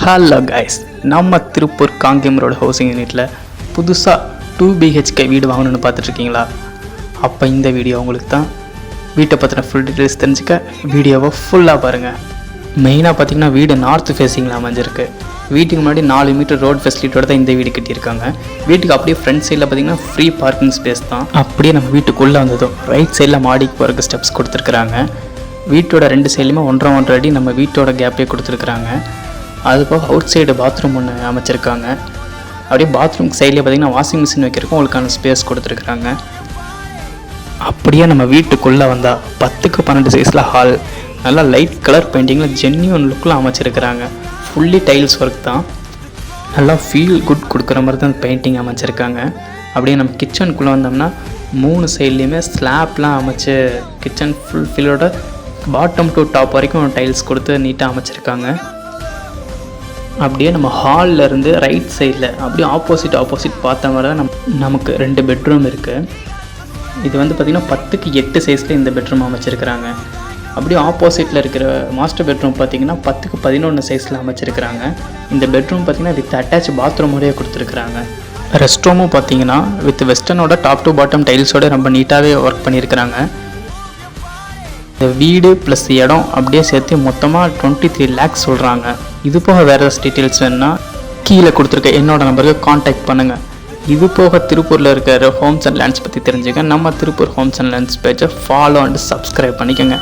Hello guys, நம்ம Tiruppur Kangeyam road housing யூனிட்டில் புதுசாக 2 BHK வீடு வாங்கணுன்னு பார்த்துட்ருக்கீங்களா? அப்போ இந்த வீடியோ உங்களுக்கு தான். வீட்டை பற்றின ஃபுல் டீட்டெயில்ஸ் தெரிஞ்சுக்க வீடியோவை ஃபுல்லாக பாருங்கள். மெயினாக பார்த்தீங்கன்னா வீடு நார்த் ஃபேஸிங்கில் அமைஞ்சிருக்கு. வீட்டுக்கு முன்னாடி 4 மீட்டர் ரோடு ஃபெசிலிட்டியோட தான் இந்த வீடு கட்டியிருக்காங்க. வீட்டுக்கு அப்படியே ஃப்ரண்ட் சைடில் பார்த்தீங்கன்னா ஃப்ரீ பார்க்கிங் ஸ்பேஸ் தான். அப்படியே நம்ம வீட்டுக்குள்ளே வந்ததும் ரைட் சைடில் மாடிக்கு போகிறதுக்கு ஸ்டெப்ஸ் கொடுத்துருக்குறாங்க. வீட்டோட 2 சைட்லையுமே 1.5 அடி நம்ம வீட்டோட கேப்பே கொடுத்துருக்குறாங்க. அதுபோக அவுட் சைடு பாத்ரூம் ஒன்று அமைச்சிருக்காங்க. அப்படியே பாத்ரூம் சைட்லேயே பார்த்திங்கன்னா வாஷிங் மிஷின் வைக்கிறதுக்கும் உங்களுக்கான ஸ்பேஸ் கொடுத்துருக்குறாங்க. அப்படியே நம்ம வீட்டுக்குள்ளே வந்தால் 10க்கு 12 சைஸில் ஹால், நல்லா லைட் கலர் பெயிண்டிங்கில் ஜென்யூன் லுக்கில் அமைச்சிருக்கிறாங்க. ஃபுல்லி டைல்ஸ் ஒர்க் தான். நல்லா ஃபீல் குட் கொடுக்குற மாதிரி தான் பெயிண்டிங் அமைச்சிருக்காங்க. அப்படியே நம்ம கிச்சனுக்குள்ளே வந்தோம்னா 3 சைட்லேயுமே ஸ்லாப்லாம் அமைச்சு கிச்சன் ஃபுல் ஃபீலோட பாட்டம் டு டாப் வரைக்கும் டைல்ஸ் கொடுத்து நீட்டாக அமைச்சிருக்காங்க. அப்படியே நம்ம ஹாலில் இருந்து ரைட் சைடில் அப்படியே ஆப்போசிட் பார்த்த மாதிரி தான் நமக்கு 2 பெட்ரூம் இருக்குது. இது வந்து பார்த்திங்கன்னா 10க்கு 8 சைஸில் இந்த பெட்ரூம் அமைச்சிருக்கிறாங்க. அப்படியே ஆப்போசிட்டில் இருக்கிற மாஸ்டர் பெட்ரூம் பார்த்திங்கன்னா 10க்கு 11 சைஸில் அமைச்சிருக்கிறாங்க. இந்த பெட்ரூம் பார்த்திங்கன்னா வித் அட்டாச் பாத்ரூமோடய கொடுத்துருக்குறாங்க. ரெஸ்ட் ரூமும் பார்த்திங்கன்னா வித் வெஸ்டர்னோட டாப் டு பாட்டம் டைல்ஸோட ரொம்ப நீட்டாகவே ஒர்க் பண்ணியிருக்கிறாங்க. இந்த வீடு ப்ளஸ் இடம் அப்படியே சேர்த்து மொத்தமாக 23 lakhs சொல்கிறாங்க. இது போக வேறு ஏதாச்சும் டீட்டெயில்ஸ் வேணுன்னா கீழே கொடுத்துருக்க என்னோடய நம்பருக்கு காண்டாக்ட் பண்ணுங்கள். இது போக திருப்பூரில் இருக்கிற ஹோம்ஸ் அண்ட் லேண்ட்ஸ் பற்றி தெரிஞ்சுக்க நம்ம திருப்பூர் ஹோம்ஸ் அண்ட் லேண்ட்ஸ் பேஜை ஃபாலோ அண்ட் சப்ஸ்கிரைப் பண்ணிக்கோங்க.